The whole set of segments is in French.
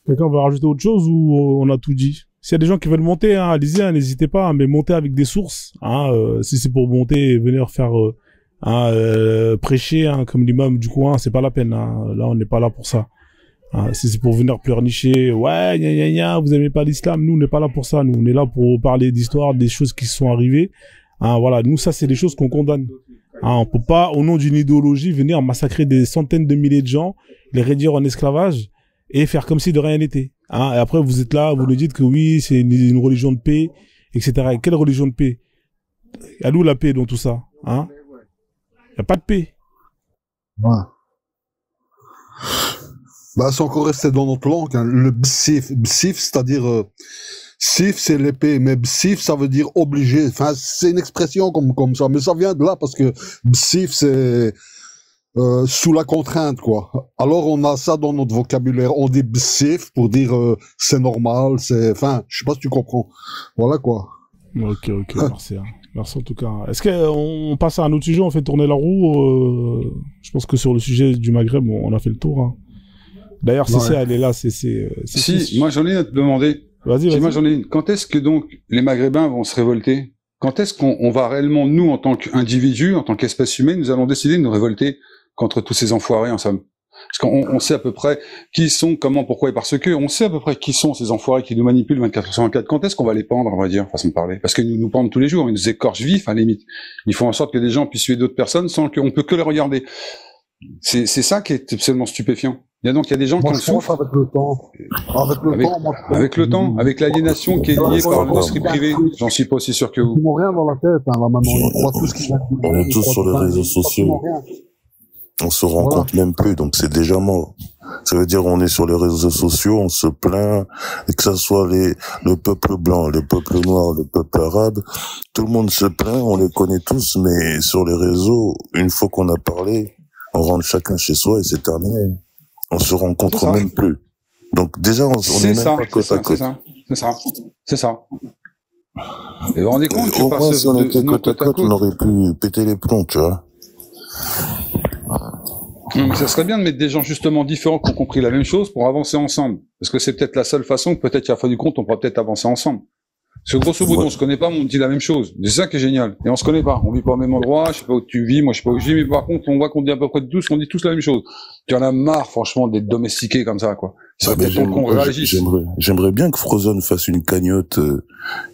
Quelqu'un veut rajouter autre chose ou on a tout dit? S'il y a des gens qui veulent monter, hein, allez-y, hein, n'hésitez pas, hein, mais montez avec des sources. Hein, si c'est pour monter et venir faire prêcher hein, comme l'imam du coin, c'est pas la peine. Hein. Là, on n'est pas là pour ça. Hein, si c'est pour venir pleurnicher, ouais, gna gna gna, vous aimez pas l'islam, nous on n'est pas là pour ça. Nous on est là pour parler d'histoire, des choses qui se sont arrivées. Hein, voilà, nous ça c'est des choses qu'on condamne. Hein, on peut pas, au nom d'une idéologie, venir massacrer des centaines de milliers de gens, les réduire en esclavage et faire comme si de rien n'était. Hein, et après vous êtes là, vous nous dites que oui, c'est une religion de paix, etc. Et quelle religion de paix? À où la paix dans tout ça? Hein? Y a pas de paix. Ouais. Bah, c'est encore resté dans notre langue, hein. Le bsif, c'est-à-dire, sif, c'est l'épée, mais bsif, ça veut dire obligé. Enfin, c'est une expression comme ça, mais ça vient de là parce que bsif, c'est sous la contrainte, quoi. Alors, on a ça dans notre vocabulaire. On dit bsif pour dire c'est normal, c'est, enfin, je sais pas si tu comprends. Voilà, quoi. Ok, merci. Hein. Merci en tout cas. Est-ce qu'on passe à un autre sujet, on fait tourner la roue je pense que sur le sujet du Maghreb, on a fait le tour. Hein. D'ailleurs, Cécé, elle est là. Si, moi j'en ai une à te demander. Vas-y. Moi j'en ai une. Quand est-ce que donc les Maghrébins vont se révolter? Quand est-ce qu'on va réellement, nous, en tant qu'individus, en tant qu'espèce humaine, nous allons décider de nous révolter contre tous ces enfoirés, en somme? Parce qu'on sait à peu près qui ils sont, comment, pourquoi et parce que, on sait à peu près qui sont ces enfoirés qui nous manipulent 24 sur 24. Quand est-ce qu'on va les pendre, on va dire, façon de parler? Parce qu'ils nous pendent tous les jours, ils nous écorchent vifs, à la limite. Ils font en sorte que des gens puissent tuer d'autres personnes sans qu'on peut que les regarder. C'est ça qui est absolument stupéfiant. Il y a des gens qui en souffrent. Avec le temps. Avec le temps, avec l'aliénation qui est liée par l'industrie privée. J'en suis pas aussi sûr que vous. Ils n'ont rien dans la tête, hein, là, maintenant. Ils croient tout ce qu'ils ont. On est tous sur les réseaux sociaux. On se rend compte même plus, donc c'est déjà mort. Ça veut dire on est sur les réseaux sociaux, on se plaint, et que ça soit le peuple blanc, le peuple noir, le peuple arabe, tout le monde se plaint, on les connaît tous, mais sur les réseaux, une fois qu'on a parlé, on rentre chacun chez soi et c'est terminé. On se rencontre même plus. Donc déjà, on est même pas côte à côte. C'est ça. Et vous vous rendez compte que au moins, si on était côte à côte, on aurait pu péter les plombs, tu vois. Ça serait bien de mettre des gens justement différents qui ont compris la même chose pour avancer ensemble. Parce que c'est peut-être la seule façon, peut-être qu'à la fin du compte, on pourra peut-être avancer ensemble. Parce que grosso modo, on se connaît pas, mais on dit la même chose. C'est ça qui est génial. Et on se connaît pas. On vit pas au même endroit, je sais pas où tu vis, moi je sais pas où je vis, mais par contre, on voit qu'on dit à peu près tous, on dit tous la même chose. Tu en as marre, franchement, d'être domestiqué comme ça, quoi. J'aimerais bien que Frozone fasse une cagnotte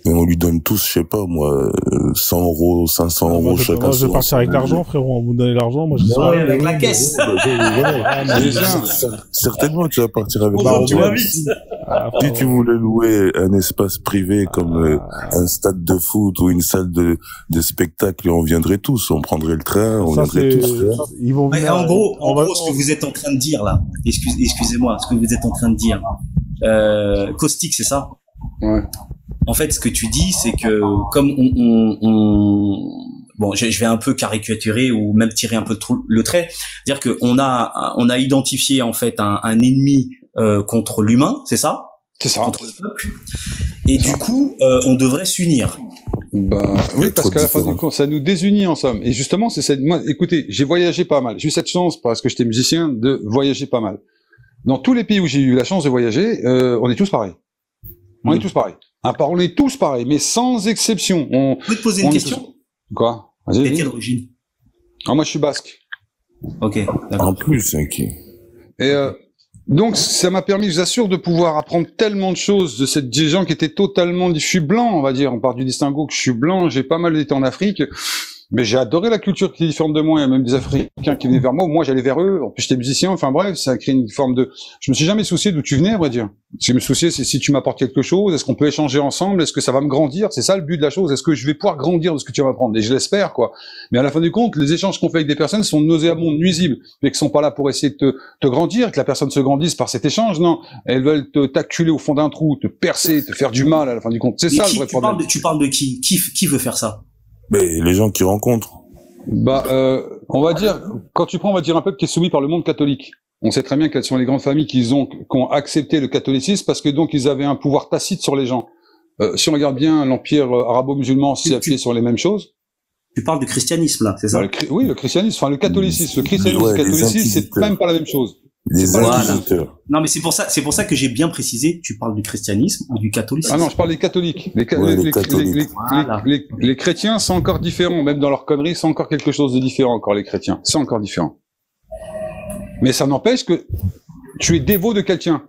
et on lui donne tous, je sais pas moi, 100 €, 500 € chacun. Moi, je vais partir avec l'argent, frérot. On vous donne l'argent, moi je serai avec la caisse. Certainement, tu vas partir avec l'argent. Si tu voulais louer un espace privé comme un stade de foot ou une salle de spectacle, on viendrait tous, on prendrait le train, on viendrait tous. Ils vont venir, en gros, ce que vous êtes en train de dire là, excusez-moi, ce que vous êtes en train de dire, caustique, c'est ça? Ouais. En fait, ce que tu dis, c'est que comme bon, je vais un peu caricaturer ou même tirer un peu le trait, dire que on a identifié en fait un ennemi contre l'humain, c'est ça? C'est ça. Contre le peuple. Et du coup, on devrait s'unir. Bah oui, parce qu'à la fin du compte, ça nous désunit en somme. Et justement, moi, écoutez, j'ai voyagé pas mal. J'ai eu cette chance parce que j'étais musicien de voyager pas mal. Dans tous les pays où j'ai eu la chance de voyager, on est tous pareils. On est tous pareils. On est tous pareils, mais sans exception. Je peux te poser une question? Quoi? Vas-y. De quelle origine? Ah, moi, je suis basque. Ok, d'accord. En plus, ok. Et donc, ça m'a permis, je vous assure, de pouvoir apprendre tellement de choses des gens qui étaient totalement... Je suis blanc, on va dire. On part du distinguo que je suis blanc. J'ai pas mal été en Afrique. Mais j'ai adoré la culture qui est différente de moi. Il y a même des Africains qui venaient vers moi. Moi, j'allais vers eux. En plus, j'étais musicien. Enfin bref, ça a créé une forme de... Je me suis jamais soucié d'où tu venais, à vrai dire. Ce qui me souciait, c'est si tu m'apportes quelque chose. Est-ce qu'on peut échanger ensemble? Est-ce que ça va me grandir? C'est ça le but de la chose. Est-ce que je vais pouvoir grandir de ce que tu vas m'apprendre? Et je l'espère, quoi. Mais à la fin du compte, les échanges qu'on fait avec des personnes sont nauséabonds, nuisibles, mais qui sont pas là pour essayer de te grandir, que la personne se grandisse par cet échange. Non, elles veulent t'acculer au fond d'un trou, te percer, te faire du mal à la fin du compte. C'est ça le vrai problème. Tu parles de qui? Qui veut faire ça? Mais les gens qui rencontrent. Bah, on va dire, quand tu prends, on va dire un peuple qui est soumis par le monde catholique. On sait très bien quelles sont les grandes familles qui ont accepté le catholicisme parce que donc ils avaient un pouvoir tacite sur les gens. Si on regarde bien, l'empire arabo-musulman s'est appuyé sur les mêmes choses. Tu parles du christianisme là, c'est ça? Oui, le christianisme, enfin le catholicisme. Le christianisme, le catholicisme, c'est même pas la même chose. Les Voilà. inquisiteurs. Non, mais c'est pour ça que j'ai bien précisé. Tu parles du christianisme ou du catholicisme. Ah non, je parle des catholiques. Les Voilà. les chrétiens sont encore différents, même dans leurs conneries, c'est encore quelque chose de différent encore les chrétiens. C'est encore différent. Mais ça n'empêche que tu es dévot de quelqu'un.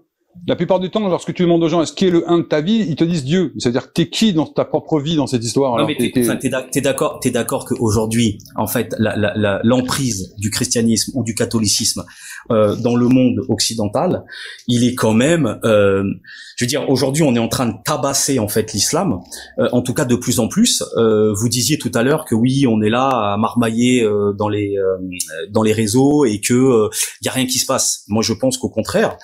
La plupart du temps, lorsque tu demandes aux gens est-ce qui est le un de ta vie, ils te disent Dieu. C'est-à-dire que t'es qui dans ta propre vie dans cette histoire? Non, mais t'es d'accord qu'aujourd'hui, en fait, l'emprise du christianisme ou du catholicisme dans le monde occidental, il est quand même, je veux dire, aujourd'hui, on est en train de tabasser en fait l'islam, en tout cas de plus en plus. Vous disiez tout à l'heure que oui, on est là à marmailler dans les réseaux et que y a rien qui se passe. Moi, je pense qu'au contraire.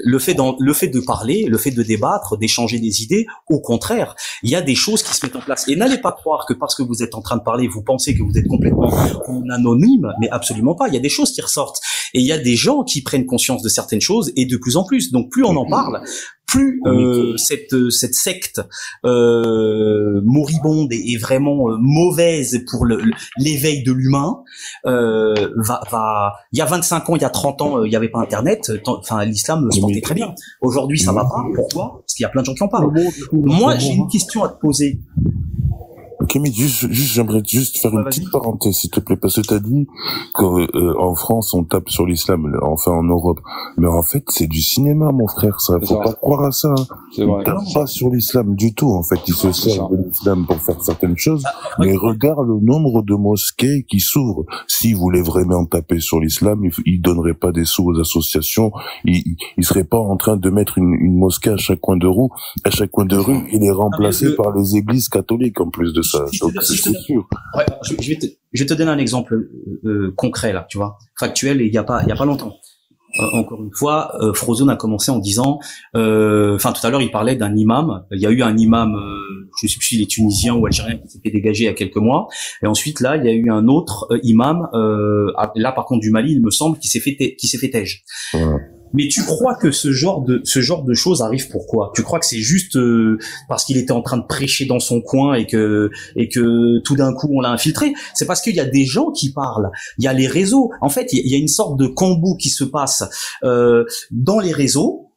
Le fait de parler, le fait de débattre, d'échanger des idées, au contraire, il y a des choses qui se mettent en place. Et n'allez pas croire que parce que vous êtes en train de parler, vous pensez que vous êtes complètement anonyme, mais absolument pas. Il y a des choses qui ressortent. Et il y a des gens qui prennent conscience de certaines choses et de plus en plus. Donc plus on en parle, plus cette secte moribonde et vraiment mauvaise pour l'éveil de l'humain va. Il y a 25 ans, il y a 30 ans, il n'y avait pas Internet. Enfin, l'islam se portait très bien. Aujourd'hui, ça va pas. Pourquoi? Parce qu'il y a plein de gens qui en parlent. Moi, j'ai une question à te poser. Ok, mais j'aimerais juste faire une petite parenthèse, s'il te plaît, parce que t'as dit qu'en France, on tape sur l'islam, enfin en Europe. Mais en fait, c'est du cinéma, mon frère, ça. Faut pas croire à ça. C'est vrai. On tape pas sur l'islam du tout, en fait. Ils se servent de l'islam pour faire certaines choses. Mais regarde le nombre de mosquées qui s'ouvrent. S'ils voulaient vraiment taper sur l'islam, ils donneraient pas des sous aux associations. Ils seraient pas en train de mettre une mosquée à chaque coin de rue, et les remplacer par les églises catholiques, en plus de ça. Donc, c'est sûr. Ouais, je vais te donner un exemple concret là, tu vois, factuel, et il y a pas longtemps. Encore une fois, Frozone a commencé en disant, enfin tout à l'heure il parlait d'un imam. Il y a eu un imam, je sais plus s'il est tunisien ou algérien, qui s'est fait dégager il y a quelques mois. Et ensuite là, il y a eu un autre imam, là par contre du Mali, il me semble, qui s'est fait tège. Ouais. Mais tu crois que ce genre de choses arrive pourquoi? Tu crois que c'est juste parce qu'il était en train de prêcher dans son coin et que tout d'un coup on l'a infiltré? C'est parce qu'il y a des gens qui parlent. Il y a les réseaux. En fait, il y a une sorte de combo qui se passe dans les réseaux.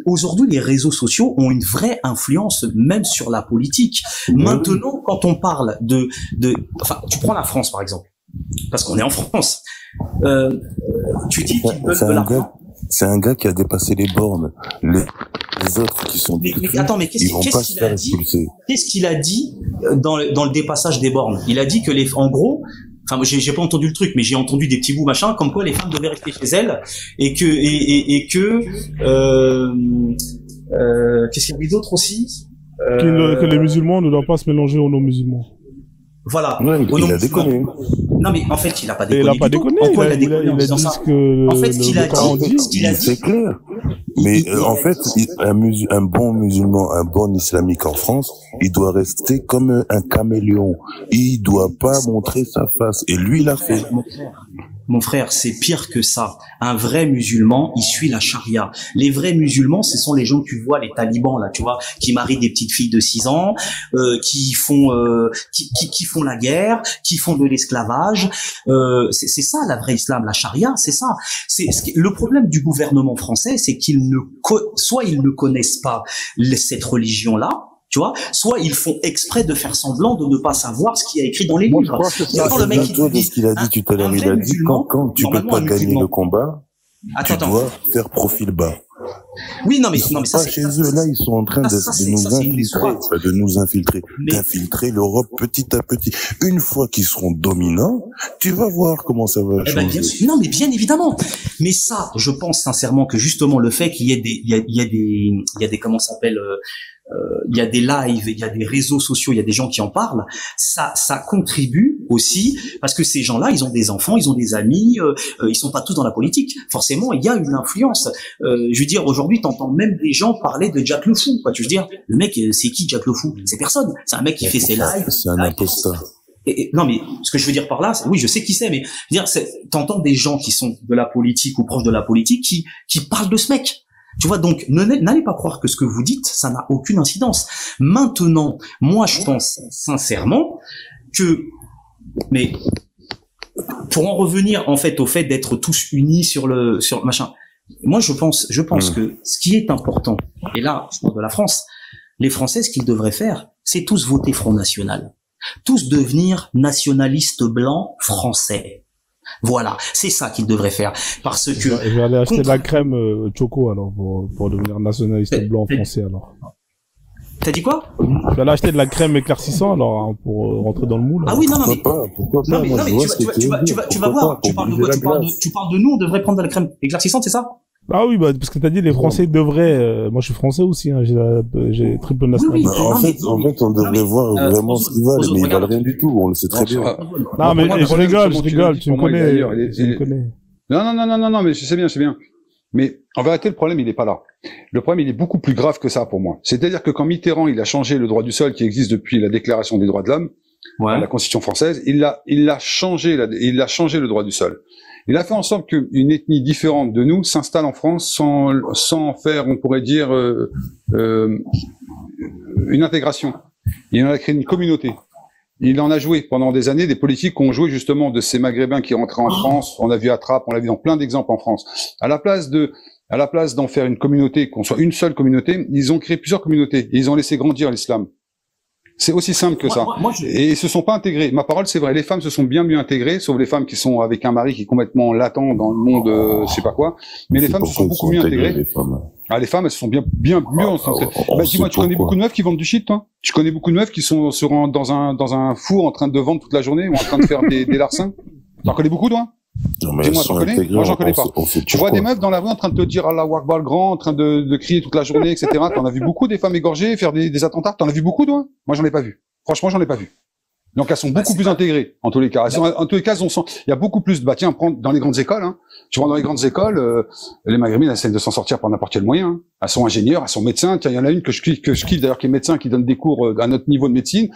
Aujourd'hui, les réseaux sociaux ont une vraie influence même sur la politique. Maintenant, quand on parle enfin, tu prends la France par exemple, parce qu'on est en France. Tu dis qu'ils veulent de l'argent. C'est un gars qui a dépassé les bornes. Les autres qui sont mais attends, mais qu'est-ce qu'il a dit? Qu'est-ce qu'il a dit dans le dépassage des bornes? Il a dit que en gros, enfin, j'ai pas entendu le truc, mais j'ai entendu des petits bouts machin, comme quoi les femmes devaient rester chez elles et que qu'est-ce qu'il y avait d'autre aussi? Que les musulmans ne doivent pas se mélanger aux non-musulmans. Voilà. Ouais, il a déconné. Non, mais en fait, il a pas déconné. Il a pas déconné. En quoi il a déconné en disant ça? En fait, ce qu'il a dit, c'est clair. Mais en fait, un bon musulman, un bon islamique en France, il doit rester comme un caméléon. Il doit pas montrer sa face. Et lui, il a fait. Mon frère, c'est pire que ça. Un vrai musulman, il suit la charia. Les vrais musulmans, ce sont les gens que tu vois, les talibans là, tu vois, qui marient des petites filles de 6 ans, qui font la guerre, qui font de l'esclavage. C'est ça la vraie islam, la charia, c'est ça. Le problème du gouvernement français, c'est soit ils ne connaissent pas cette religion-là. Tu vois, soit ils font exprès de faire semblant de ne pas savoir ce qu'il y a écrit dans les livres. Quand le mec ce qu'il a dit tout à l'heure, il a dit quand tu peux pas gagner le combat, tu dois faire profil bas. Oui, non mais ça c'est chez eux là, ils sont en train de nous infiltrer, d'infiltrer l'Europe petit à petit. Une fois qu'ils seront dominants, tu vas voir comment ça va changer. Bien sûr. Non, mais bien évidemment. Mais ça, je pense sincèrement que justement le fait qu'il y ait il y a des comment ça s'appelle il y a des lives, il y a des réseaux sociaux, il y a des gens qui en parlent, ça contribue aussi, parce que ces gens-là, ils ont des enfants, ils ont des amis, ils sont pas tous dans la politique. Forcément, il y a une influence. Je veux dire, aujourd'hui, t'entends même des gens parler de Jack le Fou, quoi. Tu veux dire, le mec, c'est qui Jack le Fou? C'est personne. C'est un mec qui fait ses lives. C'est un imposteur. Non, mais ce que je veux dire par là, oui, je sais qui c'est, mais je veux dire, t'entends des gens qui sont de la politique ou proches de la politique qui parlent de ce mec. Tu vois, donc n'allez pas croire que ce que vous dites, ça n'a aucune incidence. Maintenant, moi, je pense sincèrement que, mais pour en revenir en fait au fait d'être tous unis sur machin. Moi, je pense que ce qui est important, et là, je parle de la France, les Français, ce qu'ils devraient faire, c'est tous voter Front National. Tous devenir nationalistes blancs français. Voilà, c'est ça qu'ils devraient faire. Parce que... Je vais aller acheter de la crème Choco, alors, pour devenir nationaliste blanc français, alors. T'as dit quoi? Je vais aller acheter de la crème éclaircissant, alors, hein, pour rentrer dans le moule. Ah oui, non, mais... Pourquoi pas? Non, mais tu vas voir. Tu parles de quoi? Tu parles de nous, on devrait prendre de la crème éclaircissante, c'est ça? Ah oui, bah, parce que t'as dit les Français devraient, moi je suis français aussi, hein, j'ai triple nationalité. En fait, on devrait voir vraiment ce qu'ils valent, mais ils valent rien du tout, on le sait très bien. Non, mais je rigole, tu me connais. Non, mais je sais bien. Mais en vérité, le problème, il n'est pas là. Le problème, il est beaucoup plus grave que ça pour moi. C'est-à-dire que quand Mitterrand, il a changé le droit du sol qui existe depuis la Déclaration des droits de l'homme, la Constitution française, il a changé le droit du sol. Il a fait en sorte qu'une ethnie différente de nous s'installe en France sans faire, on pourrait dire, une intégration. Il en a créé une communauté. Il en a joué pendant des années, des politiques qui ont joué justement de ces Maghrébins qui rentraient en France. On a vu à Trappes, on l'a vu dans plein d'exemples en France. À la place d'en faire une communauté, qu'on soit une seule communauté, ils ont créé plusieurs communautés et ils ont laissé grandir l'islam. C'est aussi simple que ça. Et ils se sont pas intégrés. Ma parole, c'est vrai. Les femmes se sont bien mieux intégrées, sauf les femmes qui sont avec un mari qui est complètement latent dans le monde, je sais pas quoi. Mais les femmes se sont beaucoup mieux intégrées. Les femmes, elles se sont bien mieux intégrées. Dis-moi, tu connais beaucoup de meufs qui vendent du shit, toi? Tu connais beaucoup de meufs qui sont dans un four en train de vendre toute la journée ou en train de faire des larcins? T'en connais beaucoup, toi? Dis-moi, t'en connais? Moi, j'en connais pas. Tu vois des meufs dans la rue en train de te dire Allah Akbar le grand, en train de crier toute la journée, etc. T'en as vu beaucoup des femmes égorgées, faire des attentats? T'en as vu beaucoup, toi? Moi, j'en ai pas vu. Franchement, j'en ai pas vu. Donc, elles sont beaucoup plus intégrées, en tous les cas. En tous les cas, il y a beaucoup plus de, tiens, dans les grandes écoles, hein. Tu vois, dans les grandes écoles, les Maghrébines, elles essaient de s'en sortir par n'importe quel moyen, hein. Elles sont ingénieurs, elles sont médecins. Tiens, il y en a une que je kiffe d'ailleurs, qui est médecin, qui donne des cours à notre niveau de médecine.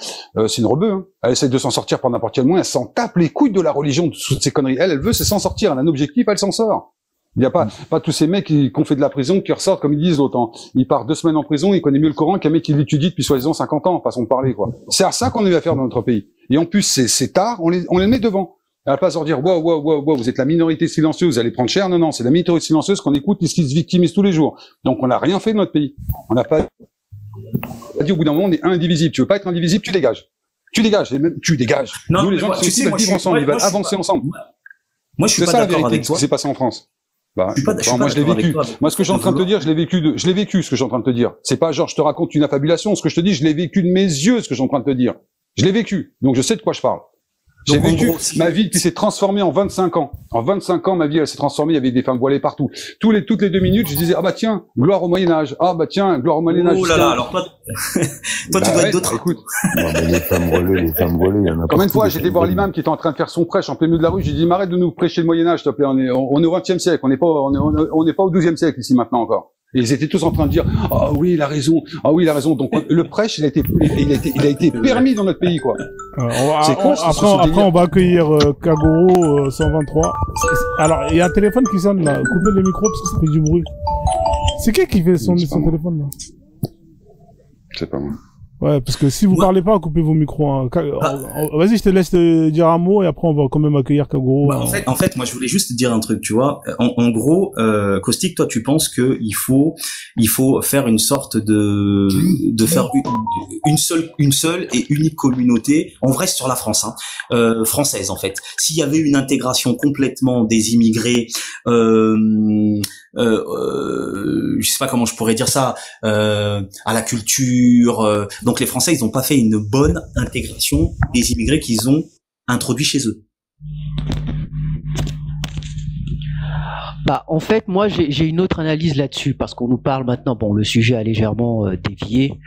C'est une rebeu, hein. Elle essaie de s'en sortir par n'importe quel moyen. Elle s'en tape les couilles de la religion, de toutes ces conneries. Elle veut s'en sortir. Elle a un objectif, elle s'en sort. Il n'y a pas tous ces mecs qui ont fait de la prison, qui ressortent, comme ils disent l'autre. Hein. Il part 2 semaines en prison, il connaît mieux le Coran qu'un mec qui l'étudie depuis soi-disant 50 ans, façon de parler, quoi. C'est à ça qu'on a eu à faire dans notre pays. Et en plus, c'est tard, on les met devant. À la place de leur dire, wow, vous êtes la minorité silencieuse, vous allez prendre cher. Non, c'est la minorité silencieuse qu'on écoute, qui se victimise tous les jours. Donc, on n'a rien fait de notre pays. On n'a pas dit au bout d'un moment, on est indivisible. Tu veux pas être indivisible, tu dégages. Tu dégages. Non, nous, les gens qui sont veulent vivre ensemble, ils veulent avancer ensemble. Moi, je suis pas d'accord avec toi. C'est ça la vérité de ce qui s'est passé en France. Moi, je l'ai vécu. Moi, ce que je suis en train de te dire, je l'ai vécu, ce que je suis en train de te dire. C'est pas genre, je te raconte une affabulation. Ce que je te dis, je l'ai vécu de mes yeux, ce que je suis en train de te dire. Je l'ai vécu. Donc, je sais de quoi je parle. J'ai vécu ma vie qui s'est transformée en 25 ans. En 25 ans, ma vie, elle s'est transformée. Il y avait des femmes voilées partout. Toutes les 2 minutes, je disais, tiens, gloire au Moyen-Âge. Tiens, gloire au Moyen-Âge. Oh là là, alors toi, tu dois être d'autres. Écoute. Non, mais les femmes voilées, il y en a. Combien de fois, j'étais voir l'imam qui était en train de faire son prêche en plein milieu de la rue, j'ai dit, arrête de nous prêcher le Moyen-Âge, s'il te plaît. On est au 20e siècle. On n'est pas au 12e siècle ici maintenant encore. Et ils étaient tous en train de dire, ah oui, il a raison. Donc, le prêche, il a été permis dans notre pays, quoi. Après, on va accueillir Kagoro 123. Alors, il y a un téléphone qui sonne là. Coupez le micro parce que ça fait du bruit. C'est qui fait son téléphone là? C'est pas moi. Ouais, parce que si vous parlez pas, coupez vos micros. Hein. Vas-y, je te laisse dire un mot et après on va quand même accueillir Kagoro. En fait, moi je voulais juste te dire un truc, tu vois. En gros, Caustic, toi tu penses que il faut faire une sorte de faire une seule et unique communauté. En vrai, sur la France, hein, française en fait. S'il y avait une intégration complètement des immigrés, je sais pas comment je pourrais dire ça, à la culture. Donc les Français, ils n'ont pas fait une bonne intégration des immigrés qu'ils ont introduits chez eux. En fait, moi, j'ai une autre analyse là-dessus, parce qu'on nous parle maintenant, bon, le sujet a légèrement dévié.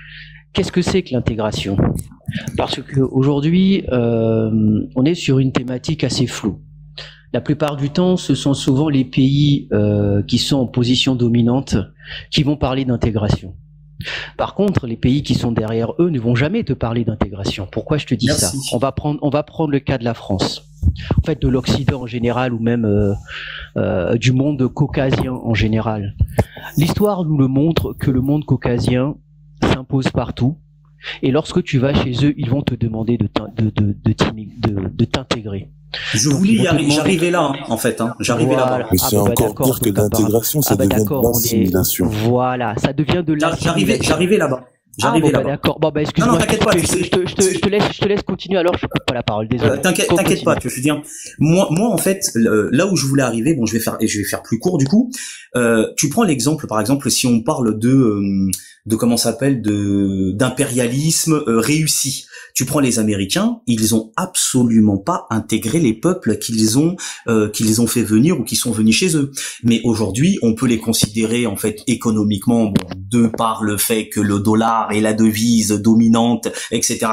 Qu'est-ce que c'est que l'intégration? Parce qu'aujourd'hui, on est sur une thématique assez floue. La plupart du temps, ce sont souvent les pays qui sont en position dominante qui vont parler d'intégration. Par contre, les pays qui sont derrière eux ne vont jamais te parler d'intégration. Pourquoi je te dis ça? On va prendre le cas de la France. En fait, de l'Occident en général, ou même du monde caucasien en général. L'histoire nous le montre que le monde caucasien s'impose partout Et lorsque tu vas chez eux, ils vont te demander de t'intégrer. J'arrivais là, en fait, j'arrivais là. Mais c'est encore pire que l'intégration, ça devient de l'assimilation. Voilà, ça devient de l'assimilation. J'arrivais là-bas. J'arrivais là-bas. D'accord. Bon, bah, excuse-moi. Non, t'inquiète pas. Je te laisse continuer, alors je coupe pas la parole, désolé. T'inquiète pas, je veux dire. Moi, en fait, là où je voulais arriver, bon, je vais faire plus court, du coup. Tu prends l'exemple, par exemple, si on parle de comment ça s'appelle, d'impérialisme réussi. Tu prends les Américains, ils ont absolument pas intégré les peuples qu'ils ont fait venir ou qui sont venus chez eux. Mais aujourd'hui, on peut les considérer en fait économiquement, bon, de par le fait que le dollar est la devise dominante, etc.,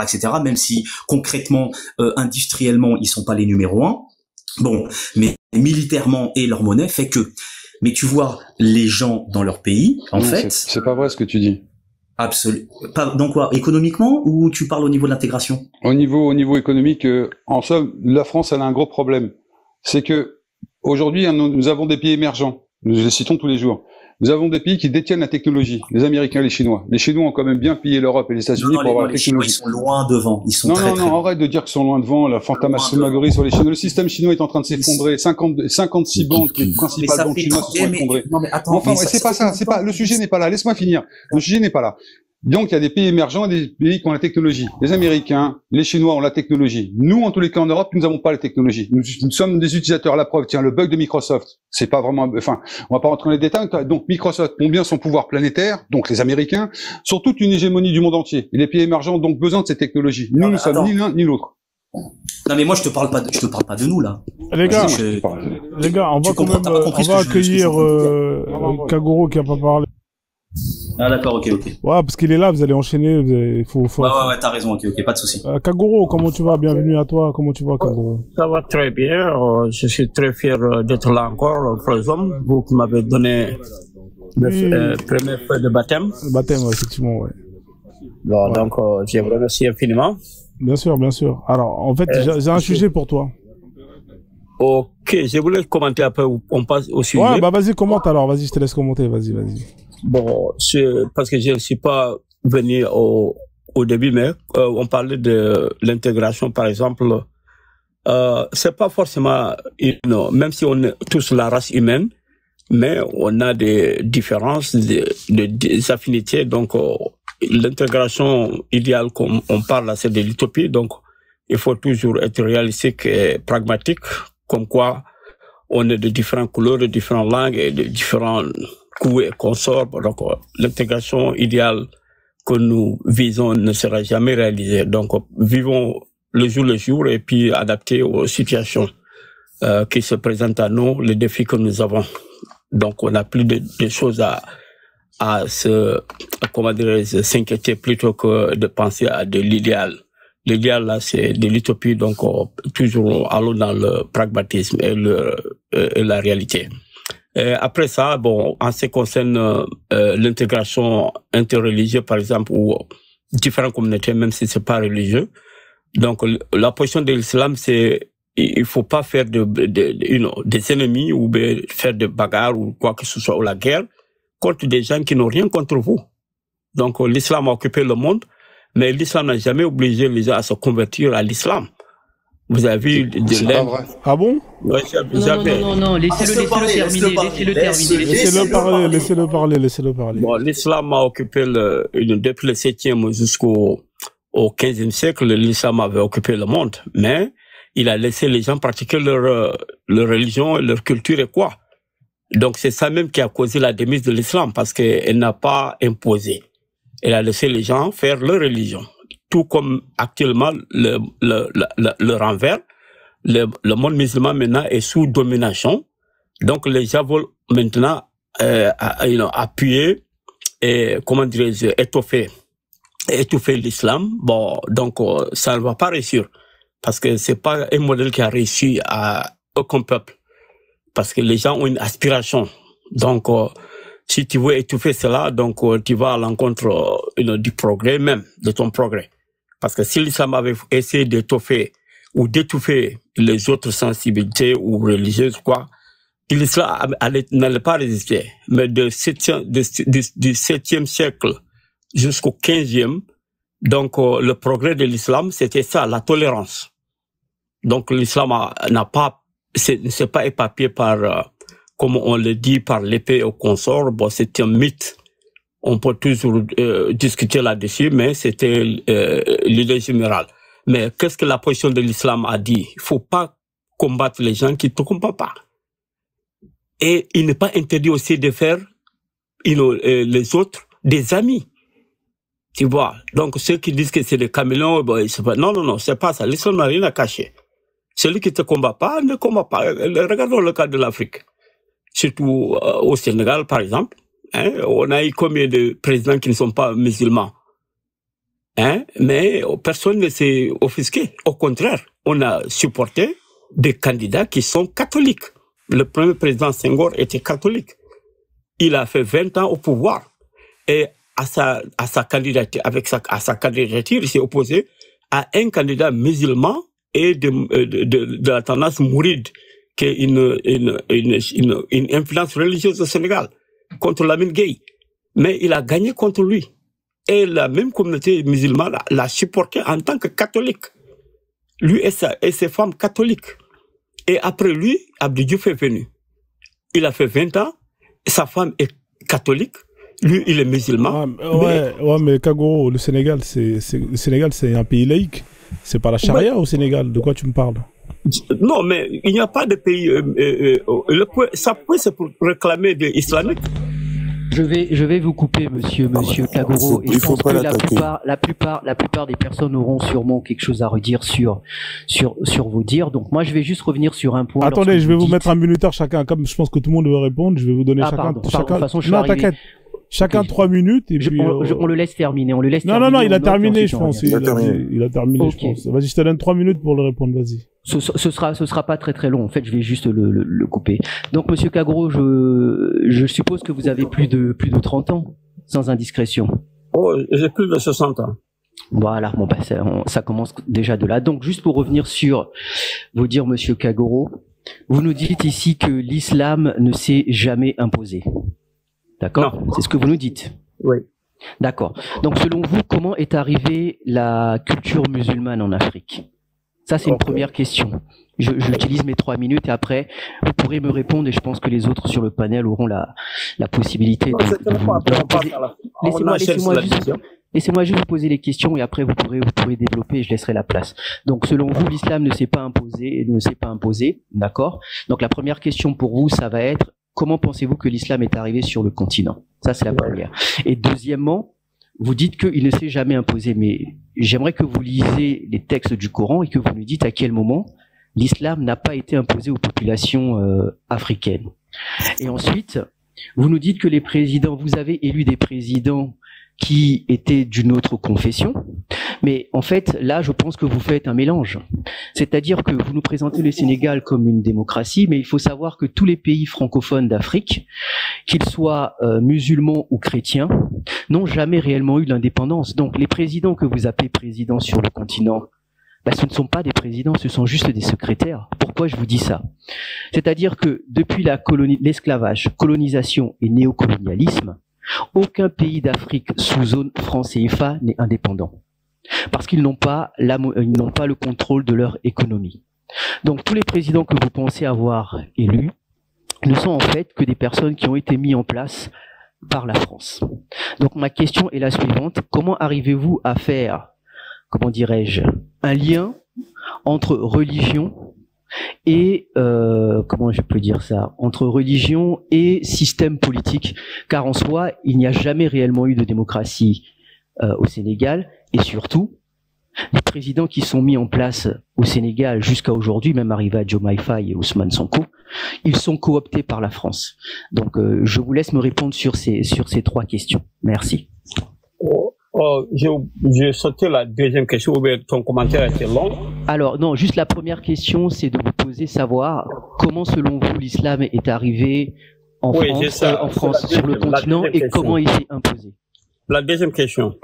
même si concrètement, industriellement, ils sont pas les numéros 1. Bon, mais militairement et leur monnaie fait que. Mais tu vois, les gens dans leur pays, en fait... C'est pas vrai ce que tu dis. Absolument. Dans quoi? Économiquement, ou tu parles au niveau de l'intégration? Au niveau économique, en somme, la France, elle a un gros problème. C'est que, aujourd'hui, nous avons des pays émergents. Nous les citons tous les jours. Nous avons des pays qui détiennent la technologie. Les Américains et les Chinois. Les Chinois ont quand même bien pillé l'Europe et les États-Unis pour avoir la technologie. Les Chinois, ils sont loin devant. Ils sont très loin. Arrête de dire qu'ils sont loin devant. La fantasmagorie sur les Chinois. Le système chinois est en train de s'effondrer. 56 banques, les principales banques chinoises se sont effondrées. Non, mais attends. Enfin, c'est pas ça. Le sujet n'est pas là. Laisse-moi finir. Le sujet n'est pas là. Donc, il y a des pays émergents et des pays qui ont la technologie. Les Américains, les Chinois ont la technologie. Nous, en tous les cas, en Europe, nous n'avons pas la technologie. Nous sommes des utilisateurs. La preuve, tiens, le bug de Microsoft. C'est pas vraiment, enfin, on va pas rentrer dans les détails. Donc, Microsoft ont bien son pouvoir planétaire, donc les Américains, sur toute une hégémonie du monde entier. Et les pays émergents ont donc besoin de ces technologies. Nous, ne sommes ni l'un ni l'autre. Non, mais moi, je te parle pas de nous, là. Les gars, on va accueillir, Kaguro qui a pas parlé. Ah d'accord, ok. Ouais, parce qu'il est là, vous allez enchaîner, il faut... Ouais, t'as raison, ok, pas de souci. Kaguro, comment tu vas? Bienvenue à toi, comment tu vas, Kaguro? Ça va très bien, je suis très fier d'être là encore, frères hommes, vous qui m'avez donné le premier feu de baptême. Le baptême, effectivement, ouais. Bon, donc, je vous remercie infiniment. Bien sûr. Alors, en fait, j'ai un sujet pour toi. Ok, je voulais commenter après, on passe au sujet. Ouais, bah vas-y, commente alors, vas-y, je te laisse commenter, vas-y. Bon, parce que je ne suis pas venu au début, mais on parlait de l'intégration, par exemple. C'est pas forcément, même si on est tous la race humaine, mais on a des différences, des affinités. Donc, l'intégration idéale, comme on parle là, c'est de l'utopie. Donc, il faut toujours être réalistique et pragmatique, comme quoi on est de différentes couleurs, de différentes langues et de différents coups et consorts. Donc, l'intégration idéale que nous visons ne sera jamais réalisée. Donc, vivons le jour et puis adapter aux situations qui se présentent à nous, les défis que nous avons. Donc, on n'a plus de choses à s'inquiéter plutôt que de penser à de l'idéal. L'idéal, là, c'est de l'utopie, donc toujours allons dans le pragmatisme et la réalité. Et après ça, bon, en ce qui concerne l'intégration interreligieuse, par exemple, ou différentes communautés, même si c'est pas religieux. Donc, la position de l'islam, c'est il faut pas faire des ennemis ou faire des bagarres ou quoi que ce soit, ou la guerre contre des gens qui n'ont rien contre vous. Donc, l'islam a occupé le monde, mais l'islam n'a jamais obligé les gens à se convertir à l'islam. Vous avez vu de l'Inde. Ah bon? Ouais, non, laissez-le terminer. Laissez-le parler. Bon, l'islam a occupé depuis le 7e jusqu'au 15e siècle, l'islam avait occupé le monde, mais il a laissé les gens pratiquer leur religion, leur culture et quoi. Donc c'est ça même qui a causé la démise de l'islam, parce qu'elle n'a pas imposé. Elle a laissé les gens faire leur religion. Tout comme actuellement le renvers, le monde musulman maintenant est sous domination. Donc les gens veulent maintenant appuyer et étouffer l'islam. Bon, donc ça ne va pas réussir, parce que c'est pas un modèle qui a réussi à aucun peuple, parce que les gens ont une aspiration. Donc si tu veux étouffer cela, donc tu vas à l'encontre du progrès même, de ton progrès. Parce que si l'islam avait essayé d'étoffer ou d'étouffer les autres sensibilités ou religieuses, quoi, l'islam n'allait pas résister. Mais du 7e siècle jusqu'au 15e, Donc, le progrès de l'islam, c'était ça, la tolérance. Donc, l'islam ne s'est pas éparpillé par, comme on le dit, par l'épée au consort. Bon, c'est un mythe. On peut toujours discuter là-dessus, mais c'était l'idée générale. Mais qu'est-ce que la position de l'islam a dit? Il faut pas combattre les gens qui ne te combattent pas. Et il n'est pas interdit aussi de faire les autres des amis. Tu vois? Donc, ceux qui disent que c'est des caméléons, non, c'est pas ça. L'islam n'a rien à cacher. Celui qui ne te combat pas, ne combat pas. Regardons le cas de l'Afrique. Surtout au Sénégal, par exemple. Hein, on a eu combien de présidents qui ne sont pas musulmans? Hein, mais personne ne s'est offusqué. Au contraire, on a supporté des candidats qui sont catholiques. Le premier président Senghor était catholique. Il a fait 20 ans au pouvoir. Et à sa candidature, à sa candidature, il s'est opposé à un candidat musulman et de la tendance mouride, qui est une influence religieuse au Sénégal, contre Lamine Gueye. Mais il a gagné contre lui. Et la même communauté musulmane l'a supporté en tant que catholique. Lui et ses femmes catholiques. Et après lui, Abdou Diouf est venu. Il a fait 20 ans, sa femme est catholique, lui il est musulman. Mais Kagoro, le Sénégal, c'est un pays laïque. C'est pas la charia au Sénégal, de quoi tu me parles? Non, mais il n'y a pas de pays... ça peut c'est pour réclamer de l'islamique. Je vais vous couper, monsieur Kagoro, et je pense que la plupart des personnes auront sûrement quelque chose à redire sur vos dires. Donc moi, je vais juste revenir sur un point. Attendez, je vais vous mettre un minuteur chacun. Comme je pense que tout le monde veut répondre, je vais vous donner chacun. De toute façon, non, t'inquiète. Chacun 3 minutes et puis on le laisse terminer. Non, il a terminé, je pense. Il a terminé, je pense. Vas-y, je te donne 3 minutes pour le répondre. Vas-y. Ce sera pas très long. En fait, je vais juste le couper. Donc, monsieur Kagoro, je suppose que vous avez plus de 30 ans, sans indiscrétion. Oh, j'ai plus de 60 ans. Voilà. Bon, ça commence déjà de là. Donc, juste pour revenir sur vous dire, monsieur Kagoro, vous nous dites ici que l'islam ne s'est jamais imposé. D'accord? C'est ce que vous nous dites. Oui. D'accord. Donc, selon vous, comment est arrivée la culture musulmane en Afrique? Ça, c'est une première question. J'utilise mes 3 minutes et après, vous pourrez me répondre et je pense que les autres sur le panel auront la possibilité Laissez-moi juste vous poser les questions et après vous pourrez développer et je laisserai la place. Donc, selon vous, l'islam ne s'est pas imposé, d'accord? Donc, la première question pour vous, ça va être comment pensez-vous que l'islam est arrivé sur le continent? Ça, c'est la première. Et deuxièmement, vous dites qu'il ne s'est jamais imposé, mais j'aimerais que vous lisiez les textes du Coran et que vous nous dites à quel moment l'islam n'a pas été imposé aux populations africaines. Et ensuite, vous nous dites que les présidents, vous avez élu des présidents qui étaient d'une autre confession, mais en fait, là, je pense que vous faites un mélange. C'est-à-dire que vous nous présentez le Sénégal comme une démocratie, mais il faut savoir que tous les pays francophones d'Afrique, qu'ils soient musulmans ou chrétiens, n'ont jamais réellement eu l'indépendance. Donc, les présidents que vous appelez présidents sur le continent, ce ne sont pas des présidents, ce sont juste des secrétaires. Pourquoi je vous dis ça? C'est-à-dire que depuis l'esclavage, colonisation et néocolonialisme, aucun pays d'Afrique sous zone franc CFA n'est indépendant. Parce qu'ils n'ont pas le contrôle de leur économie. Donc tous les présidents que vous pensez avoir élus ne sont en fait que des personnes qui ont été mises en place par la France. Donc ma question est la suivante. Comment arrivez-vous à faire, comment dirais-je, un lien entre religion et comment je peux dire ça, entre religion et système politique, car en soi, il n'y a jamais réellement eu de démocratie au Sénégal, et surtout, les présidents qui sont mis en place au Sénégal jusqu'à aujourd'hui, même arrivé à Diomaye Faye et Ousmane Sonko, ils sont cooptés par la France. Donc, je vous laisse me répondre sur ces 3 questions. Merci. J'ai sauté la deuxième question, ou bien ton commentaire était long. Alors, non, juste la première question, c'est de vous poser savoir comment, selon vous, l'islam est arrivé en France, sur le continent, et comment il s'est imposé. La deuxième question.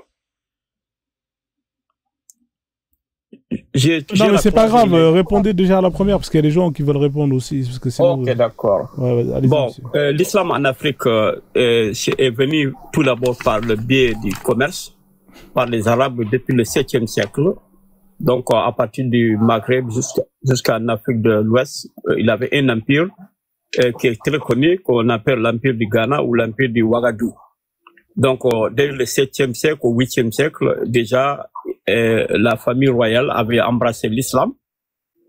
Non, mais c'est pas grave, répondez déjà à la première, parce qu'il y a des gens qui veulent répondre aussi. Parce que sinon, ok, d'accord. Bon, l'islam en Afrique est venu tout d'abord par le biais du commerce. par les Arabes depuis le 7e siècle. Donc, à partir du Maghreb jusqu'en Afrique de l'Ouest, il avait un empire qui est très connu, qu'on appelle l'empire du Ghana ou l'empire du Ouagadougou. Donc, dès le 7e siècle au 8e siècle, déjà, la famille royale avait embrassé l'islam.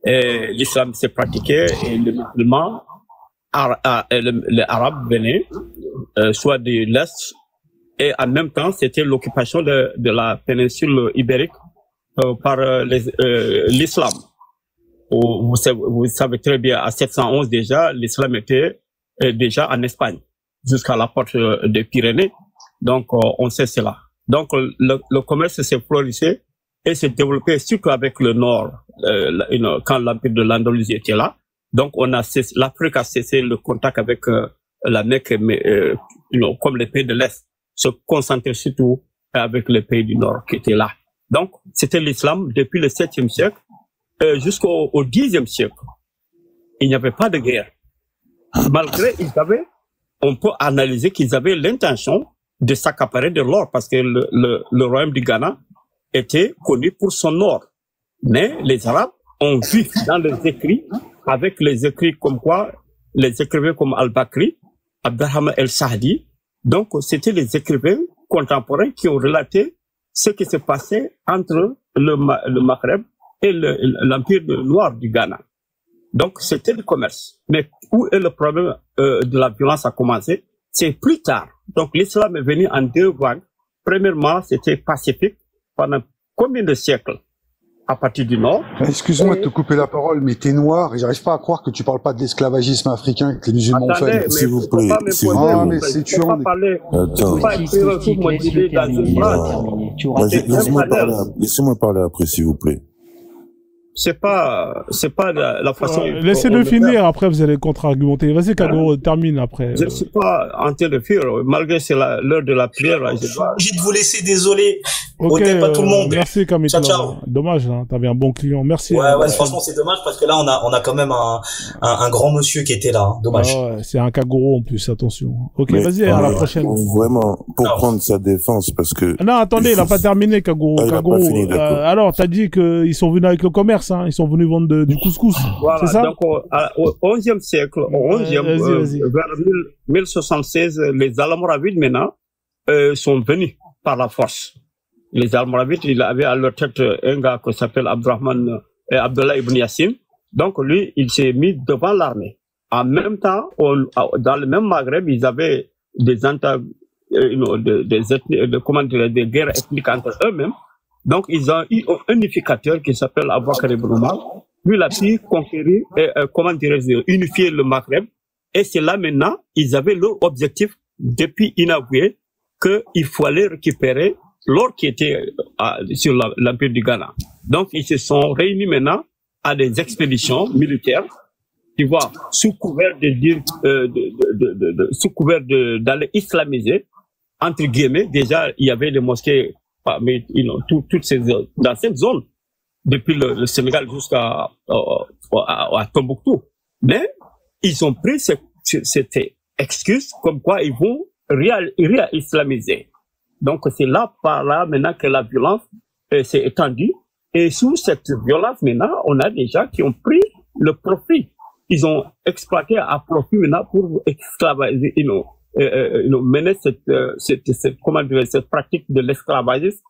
L'islam s'est pratiqué et les musulmans, les Arabes venaient, soit de l'Est, et en même temps, c'était l'occupation de la péninsule ibérique par l'islam. Vous savez très bien, à 711 déjà, l'islam était déjà en Espagne, jusqu'à la porte des Pyrénées. Donc, on sait cela. Donc, le commerce s'est florissé et s'est développé surtout avec le Nord, quand l'empire de l'Andalousie était là. Donc, l'Afrique a cessé le contact avec la Mecque, comme les pays de l'Est, se concentrer surtout avec les pays du Nord qui étaient là. Donc, c'était l'islam depuis le 7e siècle jusqu'au 10e siècle. Il n'y avait pas de guerre. Malgré, on peut analyser qu'ils avaient l'intention de s'accaparer de l'or parce que le royaume du Ghana était connu pour son or. Mais les Arabes ont vu dans les écrits, avec les écrits comme quoi, les écrivains comme Al-Bakri, Abdelrahman El-Sahdi, donc c'était les écrivains contemporains qui ont relaté ce qui s'est passé entre le Maghreb et l'empire noir du Ghana. Donc c'était le commerce. Mais où est le problème de la violence a commencé? C'est plus tard. Donc l'islam est venu en deux vagues. Premièrement, c'était pacifique pendant combien de siècles? À partir du Nord. Excuse-moi de te couper la parole, mais t'es noir et j'arrive pas à croire que tu parles pas de l'esclavagisme africain que les musulmans ont fait. S'il vous plaît. Ah, mais c'est tu en Laissez-moi parler après, s'il vous plaît. C'est pas la façon. Laissez-le finir, après vous allez contre-argumenter. Vas-y, Kagoro, termine après. Je ne suis pas en train de faire, malgré c'est l'heure de la prière. J'ai de vous laisser, désolé. Ok, pas tout le monde. Merci Kamit. Ciao. Dommage, hein, t'avais un bon client. Merci. Ouais, franchement c'est dommage parce que là on a quand même un grand monsieur qui était là. Hein. Dommage. Ah ouais, c'est un Kagoro en plus, attention. Ok, vas-y, à la prochaine. Vraiment, pour prendre sa défense, parce que... Non, attendez, il a pas terminé, Kagoro. Ah, Kagoro, pas fini, alors, t'as dit qu'ils sont venus avec le commerce, hein. Ils sont venus vendre du couscous. Voilà, c'est ça? Donc, au 11e siècle, vers 1076, les Almoravides maintenant sont venus par la force. Les Almoravides, ils avaient à leur tête un gars qui s'appelle Abdullah ibn Yassin. Donc lui, il s'est mis devant l'armée. En même temps, dans le même Maghreb, ils avaient des guerres ethniques entre eux-mêmes. Donc ils ont eu un unificateur qui s'appelle Aboubakar ibn Omar. Lui, il a pu conquérir, unifier le Maghreb. Et c'est là maintenant, ils avaient leur objectif depuis inavoué qu'il fallait récupérer l'or qui était sur l'empire du Ghana. Donc, ils se sont réunis maintenant à des expéditions militaires, tu vois, sous couvert d'aller islamiser, entre guillemets. Déjà, il y avait les mosquées, mais toutes ces dans cette zone, depuis le Sénégal jusqu'à Tombouctou. Mais ils ont pris cette excuse comme quoi ils vont réislamiser. Donc c'est par là maintenant que la violence s'est étendue. Et sous cette violence maintenant, on a des gens qui ont pris le profit. Ils ont exploité à profit maintenant pour esclavager, mener cette pratique de l'esclavagisme,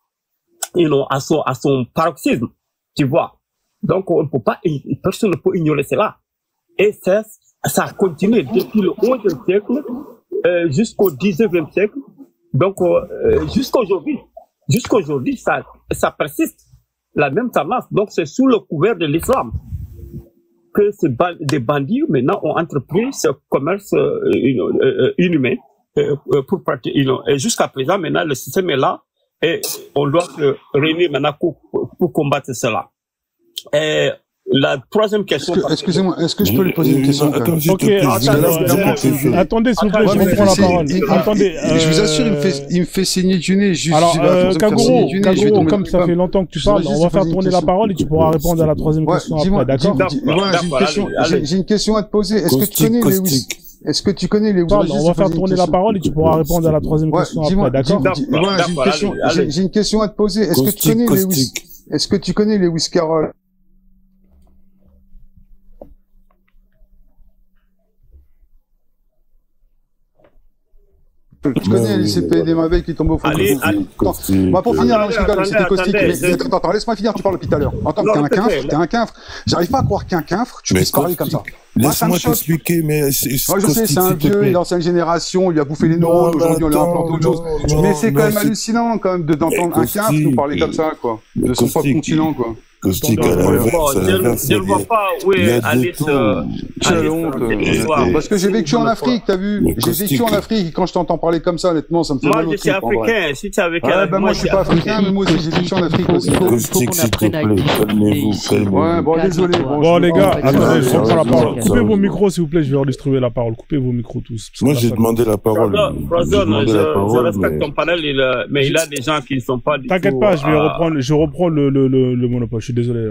à son paroxysme, tu vois. Donc on ne peut pas, personne ne peut ignorer cela. Et ça a continué depuis le 11e siècle jusqu'au 19e siècle. Donc, jusqu'aujourd'hui, ça persiste, la même tendance. Donc, c'est sous le couvert de l'islam que des bandits, maintenant, ont entrepris ce commerce inhumain pour pratiquer. Et jusqu'à présent, maintenant, le système est là et on doit se réunir maintenant pour combattre cela. Et la troisième question. Excusez-moi, est-ce que je peux lui poser une question? Attendez, s'il vous plaît, je vais prendre la parole. Attendez, je vous assure, il me fait signer du nez. Alors, Kagoro, comme ça fait longtemps que tu parles, on va faire tourner la parole et tu pourras répondre à la troisième question après, d'accord? J'ai une question à te poser. Est-ce que tu connais Est-ce que tu connais les Parle, on va faire tourner la parole et tu pourras répondre à la troisième question après, d'accord? J'ai une question à te poser. Est-ce que tu connais Lewis Carroll? Tu connais les CP des Mabel qui tombent au fond. Allez. Bah pour finir, je rigole, c'était caustique. Attends, laisse-moi finir, tu parles depuis tout à l'heure. Attends, t'es un quinfre. J'arrive pas à croire qu'un quinfre, tu puisses parler comme ça. Laisse-moi t'expliquer, mais moi, je sais, c'est un vieux, l'ancienne génération, il a bouffé les neurones, aujourd'hui on lui implante autre chose. Mais c'est quand même hallucinant, quand même, d'entendre un quinfre nous parler comme ça, quoi. De son propre continent, quoi. Caustique, je ne vois pas où est Alice. Quelle honte. Parce que j'ai vécu en Afrique, t'as vu? J'ai vécu en Afrique, et quand je t'entends parler comme ça, honnêtement, ça me fait mal au trip. Moi, je suis africain. Si tu es avec moi, je suis pas africain, mais moi aussi, j'ai vécu en Afrique aussi. Caustique, s'il te plaît, calmez-vous. Ouais, bon, désolé. Bon, les gars, attendez, je reprends la parole. Coupez vos micros, s'il vous plaît, je vais redistribuer la parole. Coupez vos micros tous. Moi, j'ai demandé la parole. Je respecte ton panel, mais il a des gens qui ne sont pas du tout... T'inquiète pas, je reprends le monopole. Je suis désolé,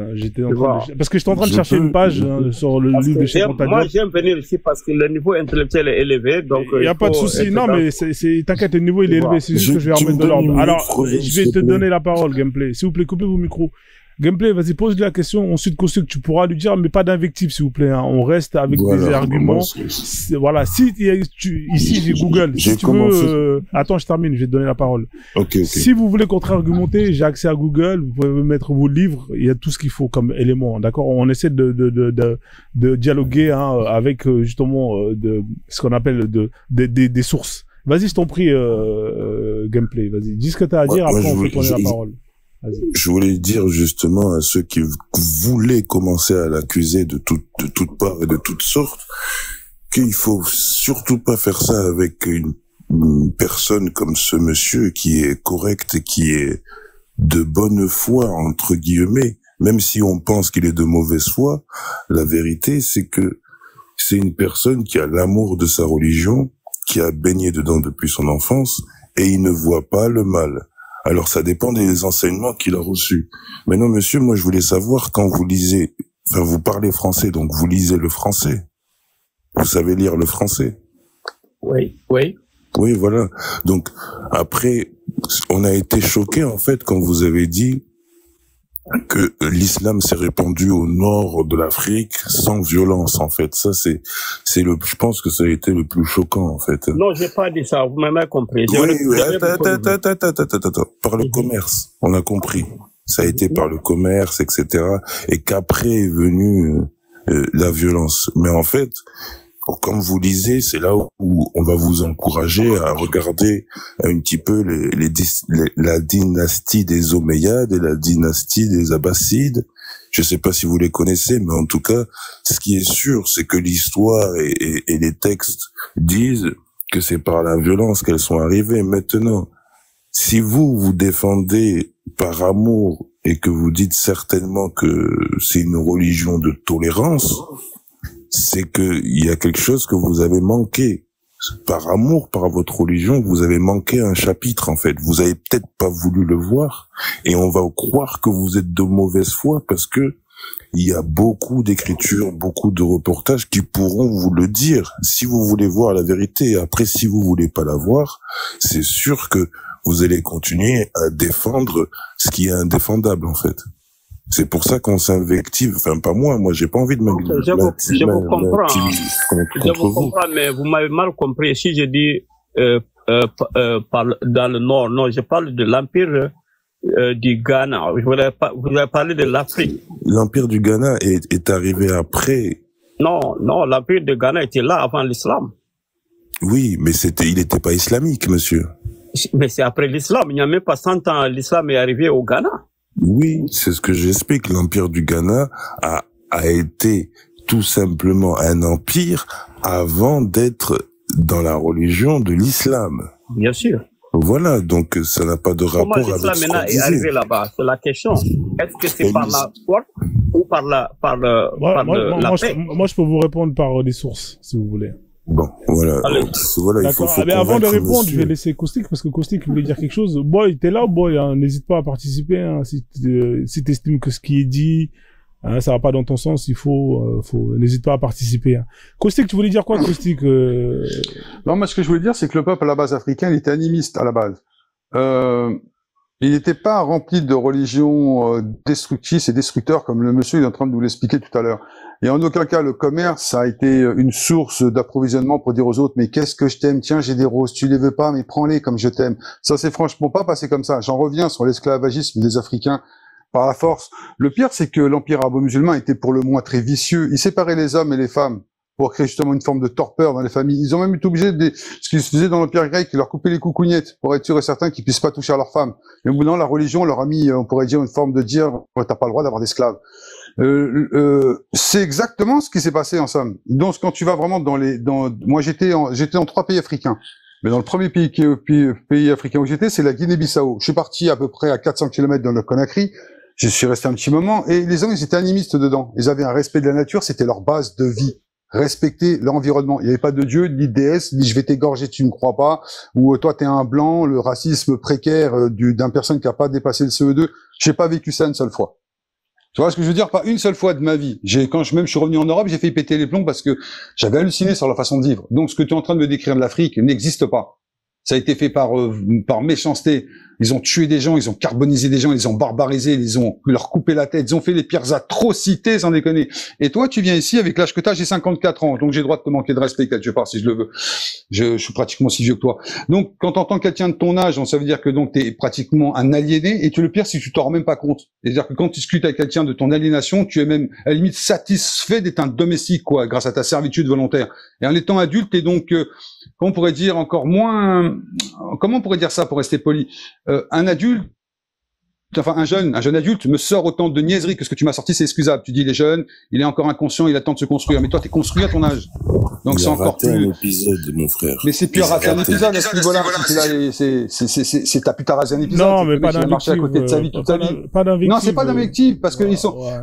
parce que j'étais en train de chercher une page sur le livre de chez Montagnier. Moi, j'aime venir ici parce que le niveau intellectuel est élevé, donc... Il n'y a pas de souci. Non, mais t'inquiète, le niveau, il est élevé. C'est juste que je vais remettre de l'ordre. Alors, je vais te donner la parole, Gameplay. S'il vous plaît, coupez vos micros. Gameplay, vas-y, pose-lui la question. Ensuite, Caustique, tu pourras lui dire, mais pas d'invective, s'il vous plaît. Hein. On reste avec des arguments. Voilà. Ici, j'ai Google. Si tu veux, attends, je termine. Je vais te donner la parole. Okay. Si vous voulez contre-argumenter, j'ai accès à Google. Vous pouvez mettre vos livres. Il y a tout ce qu'il faut comme élément. D'accord? On essaie de dialoguer, hein, avec, justement, ce qu'on appelle des sources. Vas-y, je t'en prie, Gameplay. Vas-y. Dis ce que t'as à dire. Après, on peut tourner la parole. Je voulais dire justement à ceux qui voulaient commencer à l'accuser de toutes parts et de toutes sortes qu'il faut surtout pas faire ça avec une personne comme ce monsieur qui est correct et qui est de bonne foi, entre guillemets, même si on pense qu'il est de mauvaise foi. La vérité, c'est que c'est une personne qui a l'amour de sa religion, qui a baigné dedans depuis son enfance et il ne voit pas le mal. Alors, ça dépend des enseignements qu'il a reçus. Maintenant, monsieur, moi, je voulais savoir, quand vous lisez, enfin, vous parlez français, donc vous lisez le français. Vous savez lire le français? Oui. Oui, voilà. Donc, après, on a été choqués, en fait, quand vous avez dit que l'islam s'est répandu au nord de l'Afrique sans violence, en fait. Ça, je pense que ça a été le plus choquant, en fait. Non, j'ai pas dit ça. Vous m'avez mal compris. Oui, attends. Par le commerce. On a compris. Ça a été par le commerce, etc. Et qu'après est venue la violence. Mais en fait, comme vous lisez, c'est là où on va vous encourager à regarder un petit peu la dynastie des Omeyyades et la dynastie des Abbassides. Je sais pas si vous les connaissez, mais en tout cas, ce qui est sûr, c'est que l'histoire et les textes disent que c'est par la violence qu'elles sont arrivées. Maintenant, si vous défendez par amour et que vous dites certainement que c'est une religion de tolérance, c'est que il y a quelque chose que vous avez manqué. Par amour, par votre religion, vous avez manqué un chapitre, en fait. Vous avez peut-être pas voulu le voir, et on va croire que vous êtes de mauvaise foi parce que il y a beaucoup d'écritures, beaucoup de reportages qui pourront vous le dire. Si vous voulez voir la vérité, après, si vous voulez pas la voir, c'est sûr que vous allez continuer à défendre ce qui est indéfendable, en fait. C'est pour ça qu'on s'invective. Enfin, pas moi. Moi, j'ai pas envie de m'invectiver. Je vous comprends, mais vous m'avez mal compris. Si je dis dans le Nord, non, je parle de l'empire du Ghana. Vous avez parlé de l'Afrique. L'empire du Ghana est arrivé après. Non, l'empire du Ghana était là avant l'islam. Oui, mais il n'était pas islamique, monsieur. Mais c'est après l'islam. Il n'y a même pas 100 ans, l'islam est arrivé au Ghana. Oui, c'est ce que j'explique. L'empire du Ghana a été tout simplement un empire avant d'être dans la religion de l'islam. Bien sûr. Voilà, donc ça n'a pas de rapport avec ce qu'on disait. Comment l'islam est arrivé là-bas? C'est la question. Est-ce que c'est par la force ou par la paix? Moi, je peux vous répondre par des sources, si vous voulez. Bon, voilà. Voilà, d'accord. Mais avant de répondre, je vais laisser Caustique parce que Caustique voulait dire quelque chose. Boy, t'es là, Boy, hein, n'hésite pas à participer, hein, si t'estimes que ce qui est dit, Hein, ça va pas dans ton sens, n'hésite pas à participer. Hein. Caustic, tu voulais dire quoi, Caustic Non, moi, ce que je voulais dire, c'est que le peuple à la base africain, il était animiste à la base. Il n'était pas rempli de religions destructrices et destructeurs comme le monsieur est en train de nous l'expliquer tout à l'heure. Et en aucun cas, le commerce a été une source d'approvisionnement pour dire aux autres, mais qu'est-ce que je t'aime, tiens, j'ai des roses, tu les veux pas, mais prends-les comme je t'aime. Ça, c'est franchement pas passé comme ça. J'en reviens sur l'esclavagisme des Africains par la force. Le pire, c'est que l'empire arabo-musulman était pour le moins très vicieux. Il séparait les hommes et les femmes pour créer justement une forme de torpeur dans les familles. Ils ont même été obligés de, ce qu'ils faisaient dans l'empire grec, leur couper les coucougnettes pour être sûr et certain qu'ils puissent pas toucher à leurs femmes. Et au bout d'un moment, la religion leur a mis, on pourrait dire, une forme de dire, t'as pas le droit d'avoir d'esclaves. C'est exactement ce qui s'est passé en somme. Donc, quand tu vas vraiment moi j'étais dans 3 pays africains. Mais dans le premier pays africain où j'étais, c'est la Guinée-Bissau. Je suis parti à peu près à 400 km dans le Conakry. Je suis resté un petit moment et les hommes, ils étaient animistes dedans. Ils avaient un respect de la nature, c'était leur base de vie. Respecter l'environnement. Il n'y avait pas de dieu, ni de déesse, ni je vais t'égorger, tu me crois pas, ou toi t'es un blanc, le racisme précaire d'un personne qui a pas dépassé le CE2. J'ai pas vécu ça une seule fois. Tu vois ce que je veux dire? Pas une seule fois de ma vie. Quand je suis revenu en Europe, j'ai fait péter les plombs parce que j'avais halluciné sur la façon de vivre. Donc ce que tu es en train de me décrire de l'Afrique n'existe pas. Ça a été fait par méchanceté. Ils ont tué des gens, ils ont carbonisé des gens, ils ont barbarisé, ils ont leur coupé la tête, ils ont fait les pires atrocités, sans déconner. Et toi, tu viens ici avec l'âge que t'as, j'ai 54 ans, donc j'ai le droit de te manquer de respect quelque part si je le veux. Je suis pratiquement aussi vieux que toi. Donc, quand t'entends quelqu'un de ton âge, ça veut dire que donc t'es pratiquement un aliéné, et le pire, c'est que tu t'en rends même pas compte. C'est-à-dire que quand tu discutes avec quelqu'un de ton aliénation, tu es même à la limite satisfait d'être un domestique, quoi, grâce à ta servitude volontaire. Et en étant adulte, t'es donc, comment on pourrait dire encore moins, comment on pourrait dire ça pour rester poli? Un adulte, enfin un jeune adulte me sort autant de niaiseries que ce que tu m'as sorti, c'est excusable. Tu dis il est jeune, il est encore inconscient, il attend de se construire. Mais toi, t'es construit à ton âge. Donc c'est encore plus. Un épisode, mon frère. Mais c'est plus raté un épisode à ce niveau-là. T'as plus rasé un épisode. Non, mais pas d'invective. Marché à côté de sa vie toute sa vie. Pas d'invective. Non, c'est pas d'invective parce que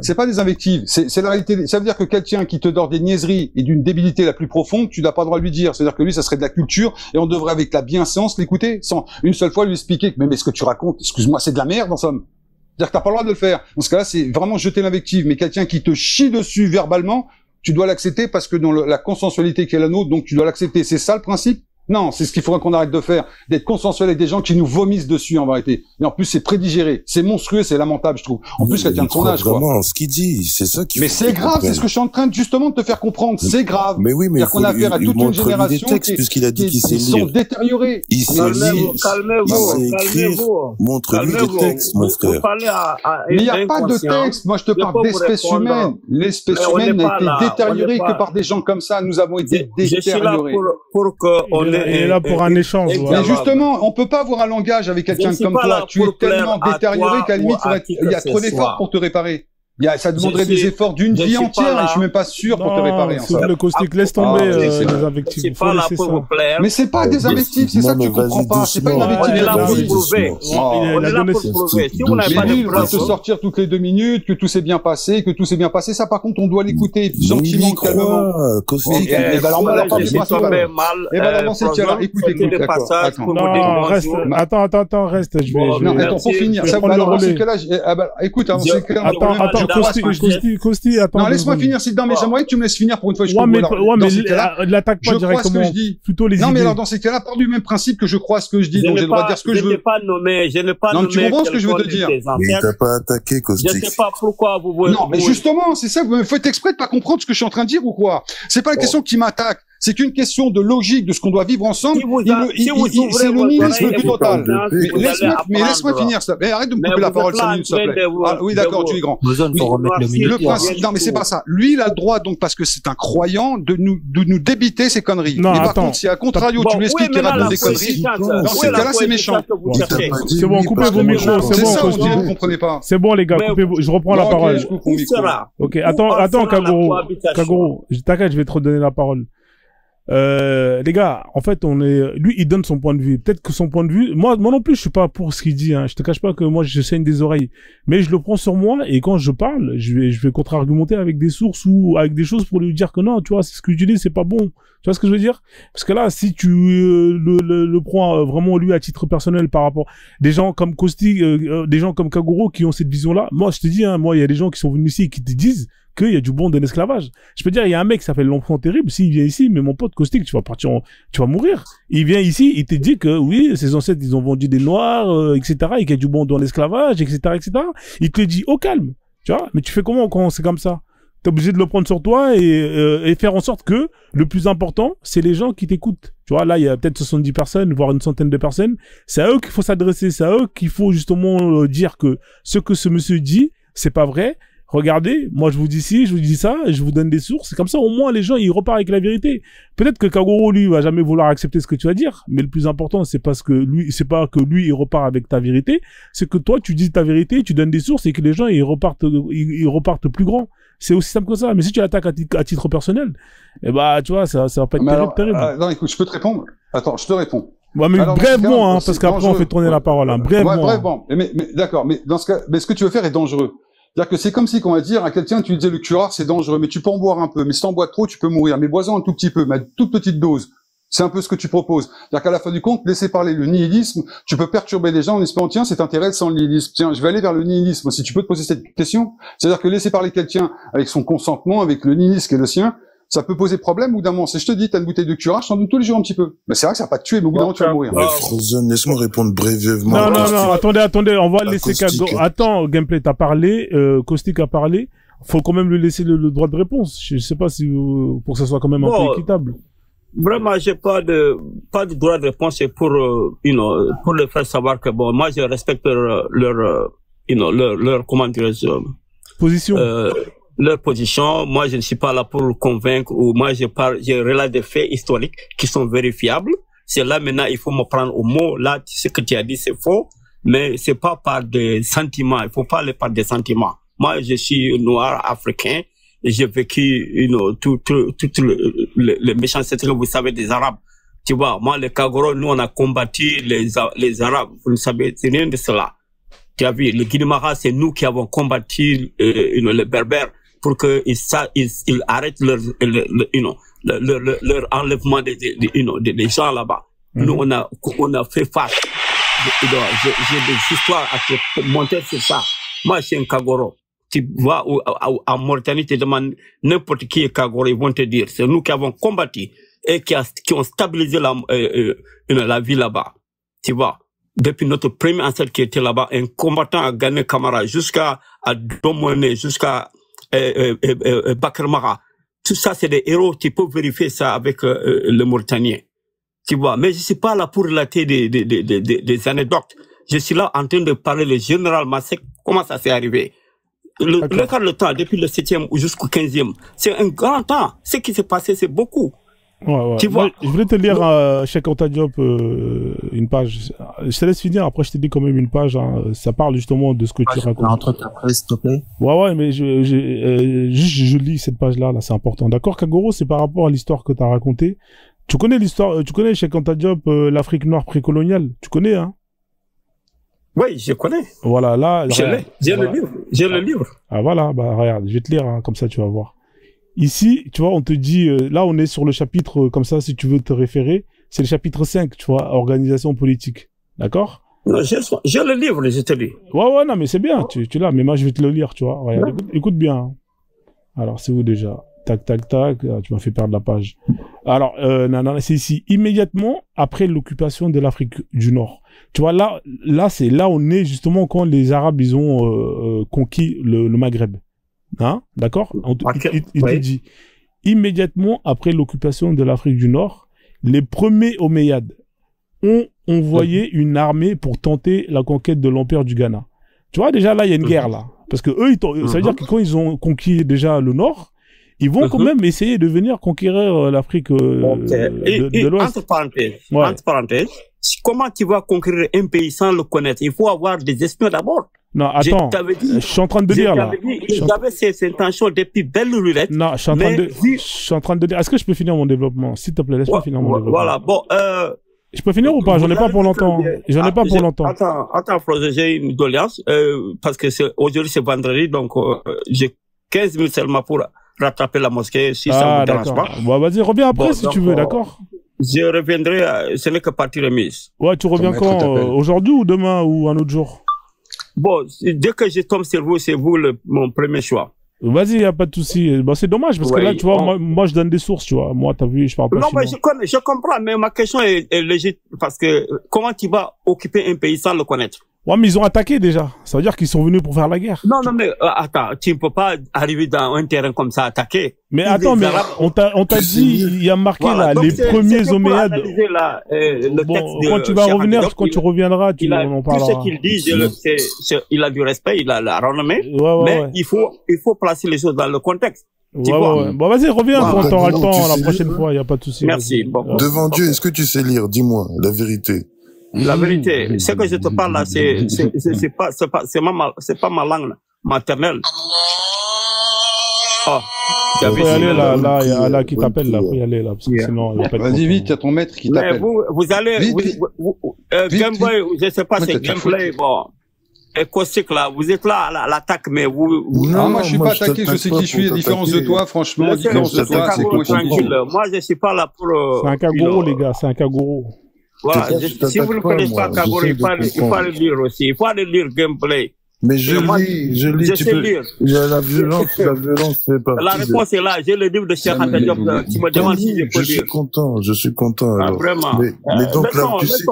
c'est pas des invectives. C'est la réalité. Ça veut dire que quelqu'un qui te dort des niaiseries et d'une débilité la plus profonde, tu n'as pas le droit de lui dire. C'est-à-dire que lui, ça serait de la culture et on devrait avec la bienséance l'écouter sans une seule fois lui expliquer que mais ce que tu racontes, excuse-moi, c'est de la merde en somme. C'est-à-dire que t'as pas le droit de le faire. Dans ce cas-là, c'est vraiment jeter l'invective. Mais quelqu'un qui te chie dessus verbalement, tu dois l'accepter parce que dans la consensualité qui est la nôtre, donc tu dois l'accepter. C'est ça le principe? Non, c'est ce qu'il faudrait qu'on arrête de faire, d'être consensuel avec des gens qui nous vomissent dessus en vérité. Et en plus, c'est prédigéré, c'est monstrueux, c'est lamentable, je trouve. En plus, quelqu'un de son âge, quoi. Vraiment, ce qu'il dit, c'est ça qui. Mais c'est grave, c'est ce que je suis en train de justement de te faire comprendre. C'est grave. Mais oui, mais c'est-à-dire qu'on a affaire à toute une génération puisqu'il a dit qu'il sait lire. Ils sont détériorés. Il sait lire. Calmez-vous. Montre-lui des textes, mon frère. Mais il n'y a pas de texte. Moi, je te parle d'espèce humaine. L'espèce humaine n'a été détériorée que par des gens comme ça. Nous avons été détériorés. Pour qu'on est là pour un échange. Mais justement, on peut pas avoir un langage avec quelqu'un comme toi. Tu es tellement détérioré qu'à la limite, il y a trop d'efforts pour te réparer. Ça demanderait des efforts d'une vie entière et je suis même pas sûr pour te réparer. Le Caustic, laisse tomber les invectives. C'est pas là pour vous plaire. Mais c'est pas des invectives, c'est ça que tu comprends pas. C'est pas une invective. On est là pour prouver. On est là pour prouver. Si vous n'avez pas de preuves, te sortir toutes les 2 minutes, que tout s'est bien passé, ça par contre on doit l'écouter gentiment, calmement. Caustic. Alors dans ces cas-là, écoute, non, reste, attends, reste, non, attends, pour finir, ça, alors dans ces cas-là, écoute, avant ces cas-là, attends, Costi, attends. Non, laisse-moi finir, non, mais j'aimerais que tu me laisses finir pour une fois, je mais l'attaque pas directement. Plutôt les idées. Non, mais alors, dans ces cas-là, part du même principe que je crois ce que je dis, donc j'ai le droit de dire ce que je veux. Je n'ai pas nommé. Non, tu comprends ce que je veux te dire? Mais il t'a pas attaqué, Caustic. Je ne sais pas pourquoi vous voulez. Non, mais justement, c'est ça, vous faites exprès de pas comprendre ce que je suis en train de dire ou quoi? C'est pas la question qui m'attaque. C'est qu'une question de logique de ce qu'on doit vivre ensemble. C'est le nihilisme plus total. Mais laisse-moi finir ça. Mais arrête de me couper la parole 5 minutes, s'il te plaît. Oui, d'accord, tu es grand. Le principe, non, mais c'est pas ça. Lui, il a le droit, donc, parce que c'est un croyant, de nous débiter ses conneries. Mais par contre, si à contrario, tu lui expliques qu'il raconte des conneries, dans ces cas-là, c'est méchant. C'est bon, coupez vos micros, c'est bon. C'est ça, on dirait, vous comprenez pas. C'est bon, les gars, coupez, je reprends la parole. Ok, attends, Kagoro, t'inquiète, je vais te redonner la parole. Les gars, en fait, lui, il donne son point de vue. Peut-être que son point de vue, moi non plus, je suis pas pour ce qu'il dit, hein. Je te cache pas que moi, je saigne des oreilles. Mais je le prends sur moi, et quand je parle, je vais contre-argumenter avec des sources ou avec des choses pour lui dire que non, tu vois, c'est ce que tu dis, c'est pas bon. Tu vois ce que je veux dire? Parce que là, si tu le prends vraiment lui à titre personnel par rapport des gens comme Kosti, des gens comme Kaguro qui ont cette vision-là, moi, je te dis, hein, moi, il y a des gens qui sont venus ici et qui te disent qu'il y a du bon de l'esclavage. Je peux dire, il y a un mec qui s'appelle l'enfant terrible, s'il vient ici, mais mon pote Caustique, tu vas mourir. Il vient ici, il te dit que oui, ses ancêtres, ils ont vendu des noirs, etc., et qu'il y a du bon dans l'esclavage, etc., etc. Il te dit au calme, tu vois. Mais tu fais comment quand c'est comme ça? T'es obligé de le prendre sur toi et faire en sorte que le plus important, c'est les gens qui t'écoutent. Tu vois, là, il y a peut-être 70 personnes, voire une centaine de personnes. C'est à eux qu'il faut s'adresser, c'est à eux qu'il faut justement dire que ce que ce monsieur dit, c'est pas vrai. Regardez, moi je vous dis ci, je vous dis ça, je vous donne des sources. C'est comme ça, au moins les gens ils repartent avec la vérité. Peut-être que Kaguro lui va jamais vouloir accepter ce que tu vas dire, mais le plus important c'est pas que lui il repart avec ta vérité, c'est que toi tu dis ta vérité, tu donnes des sources et que les gens ils repartent plus grands. C'est aussi simple que ça. Mais si tu attaques à titre personnel, eh bah tu vois ça va pas être terrible. Non, écoute, je peux te répondre. Attends, je te réponds. Ouais, mais alors, brièvement, hein, parce qu'après on fait tourner la parole. Hein, brièvement. Ouais, brièvement. Mais d'accord. Mais dans ce cas, ce que tu veux faire est dangereux. C'est-à-dire que c'est comme si, qu'on va dire à quelqu'un, tu lui disais le curare, c'est dangereux, mais tu peux en boire un peu. Mais si t'en bois trop, tu peux mourir. Mais bois-en un tout petit peu, mais à toute petite dose. C'est un peu ce que tu proposes. C'est-à-dire qu'à la fin du compte, laisser parler le nihilisme, tu peux perturber les gens en espérant, tiens, c'est intéressant le nihilisme. Tiens, je vais aller vers le nihilisme. Si tu peux te poser cette question. C'est-à-dire que laisser parler quelqu'un avec son consentement, avec le nihilisme qui est le sien, ça peut poser problème au bout d'un moment. Si je te dis, t'as une bouteille de curare, je t'en donne tous les jours un petit peu. Mais c'est vrai que ça va pas te tuer, mais au bout d'un moment, tu vas mourir. Mais Frozen, laisse-moi répondre brièvement. Non, attendez, on va laisser Kaguro. Attends, Gameplay, t'as parlé, Caustique a parlé. Faut quand même lui laisser le droit de réponse. Je sais pas si, pour que ça soit quand même un peu équitable. Vraiment, j'ai pas de droit de réponse pour, pour le faire savoir que bon, moi, je respecte leur comment dirais-je, position. Leur position. Moi, je ne suis pas là pour le convaincre ou moi, je relate des faits historiques qui sont vérifiables. C'est là maintenant, il faut me prendre au mot. Là, ce que tu as dit, c'est faux. Mais c'est pas par des sentiments. Il faut pas aller par des sentiments. Moi, je suis noir, africain. Et j'ai vécu, toutes les méchancetés que vous savez des Arabes. Tu vois, moi, les Kagoro, nous, on a combattu les Arabes. Vous ne savez rien de cela. Tu as vu, le Guinimara, c'est nous qui avons combattu, les Berbères pour qu'ils arrêtent leur enlèvement des gens là-bas. Nous, on a fait face. J'ai des histoires à te montrer sur ça. Moi, je suis un Kagoro. Tu vas en Mauritanie, tu demandes n'importe qui est Kagoro, ils vont te dire. C'est nous qui avons combattu et qui ont stabilisé la vie là-bas. Tu vois. Depuis notre premier ancêtre qui était là-bas, un combattant a gagné Camara jusqu'à Domone, jusqu'à Bakr Mara. Tout ça, c'est des héros. Tu peux vérifier ça avec le Mauritanien. Tu vois. Mais je suis pas là pour relater des anecdotes. Je suis là en train de parler le général Massek. Comment ça s'est arrivé? Le quart de temps, depuis le 7e jusqu'au 15e, c'est un grand temps. Ce qui s'est passé, c'est beaucoup. Ouais. Tu vois, je voulais te lire Cheikh Anta Diop une page. Je te laisse finir, après je te dis quand même une page. Hein. Ça parle justement de ce que tu racontes. Un truc après, s'il te plaît. Ouais, mais je lis cette page-là, c'est important. D'accord, Kaguro, c'est par rapport à l'histoire que tu as racontée. Tu connais l'histoire, tu connais Cheikh Anta Diop, l'Afrique noire précoloniale. Tu connais, hein? Oui, je connais. Voilà, là. J'ai le livre. Ah voilà, bah regarde, je vais te lire, hein, comme ça tu vas voir. Ici, tu vois, on te dit, là on est sur le chapitre, comme ça si tu veux te référer, c'est le chapitre 5, tu vois, organisation politique. D'accord? J'ai le livre, je te lis. Ouais, non, mais c'est bien, tu l'as, mais moi je vais te le lire, tu vois. Regarde, écoute bien. Hein. Alors, c'est où déjà? Tac, tu m'as fait perdre la page. Alors, c'est ici, immédiatement après l'occupation de l'Afrique du Nord. Tu vois, là, c'est là on est justement quand les Arabes, ils ont conquis le Maghreb. Hein? D'accord? Il te dit, immédiatement après l'occupation de l'Afrique du Nord, les premiers Omeyyades ont envoyé une armée pour tenter la conquête de l'empire du Ghana. Tu vois, déjà là, il y a une guerre là. Parce que eux, ça veut dire que quand ils ont conquis déjà le Nord, ils vont quand même essayer de venir conquérir l'Afrique de l'Ouest. Entre parenthèses, comment tu vas conquérir un pays sans le connaître? Il faut avoir des espions d'abord. Non, attends. Je suis en train de dire, là. J'avais ces intentions depuis belle lurette. Non, je suis en train de dire, est-ce que je peux finir mon développement? S'il te plaît, laisse-moi finir mon développement. Voilà, bon, je peux finir ou pas? J'en ai pas pour longtemps. J'en ai pas pour longtemps. Attends, Frozo, j'ai une doléance, parce que aujourd'hui c'est vendredi, donc, j'ai 15 000 seulement pour rattraper la mosquée, si ça vous dérange pas. Bon, vas-y, reviens après si tu veux, d'accord? Je reviendrai, ce n'est que partie remise. Ouais, tu reviens quand? Aujourd'hui ou demain ou un autre jour? Bon, dès que je tombe sur vous, c'est vous mon premier choix. Vas-y, y a pas de souci. Bah, c'est dommage parce que là, tu vois, moi, je donne des sources, tu vois. Moi, t'as vu, je parle pas chinois. Non, mais je comprends, mais ma question est légitime parce que comment tu vas occuper un pays sans le connaître? Ouais, mais ils ont attaqué déjà. Ça veut dire qu'ils sont venus pour faire la guerre. Non, mais attends, tu ne peux pas arriver dans un terrain comme ça attaquer. Mais attends, mais on t'a dit, il y a marqué là, les premiers Omeyyades. Quand tu vas revenir, quand tu reviendras, on en parlera. Tout ce qu'il dit, il a du respect, il a la renommée, mais il faut placer les choses dans le contexte. Bon, vas-y, reviens quand t'auras le temps la prochaine fois, il n'y a pas de souci. Merci. Devant Dieu, est-ce que tu sais lire? Dis-moi la vérité. La vérité, ce que je te parle là, c'est pas ma langue maternelle. Oh, faut y aller là, il y a Allah qui t'appelle là, faut y aller là, parce que sinon, il y a pas de. Vas-y vite, il y a ton maître qui t'appelle. Vous allez, Gameplay, je sais pas, c'est Gameplay, bon. Acoustique là, vous êtes là à l'attaque, mais vous. Non, moi je suis pas attaqué, je sais qui je suis. La différence de toi, franchement, la différence de toi, c'est quoi? Moi je suis pas là pour. C'est un Kagoro les gars, c'est un Kagoro. Voilà, si vous ne connaissez pas Kagoro, il faut aller lire aussi. Il faut aller lire Gameplay. Mais je lis, je sais lire. Il y a la violence, c'est pas. La réponse est là. J'ai le livre de Cheikh Anta Diop qui me demande si je peux lire. Je suis content. Ah, vraiment. Mais donc là, tu sais,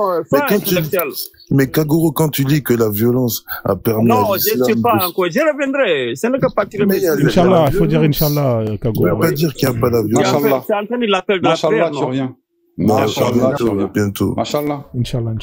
mais Kagoro, quand tu dis que la violence a permis. Non, je ne sais pas encore. Je reviendrai. Ce n'est que partir de Inch'Allah, il faut dire Inch'Allah, Kagoro. On va pas dire qu'il n'y a pas la violence. C'est Anthony l'appel de la prière. Inch'Allah, tu reviens. Machallah, bientôt. Machallah. Inch'Allah.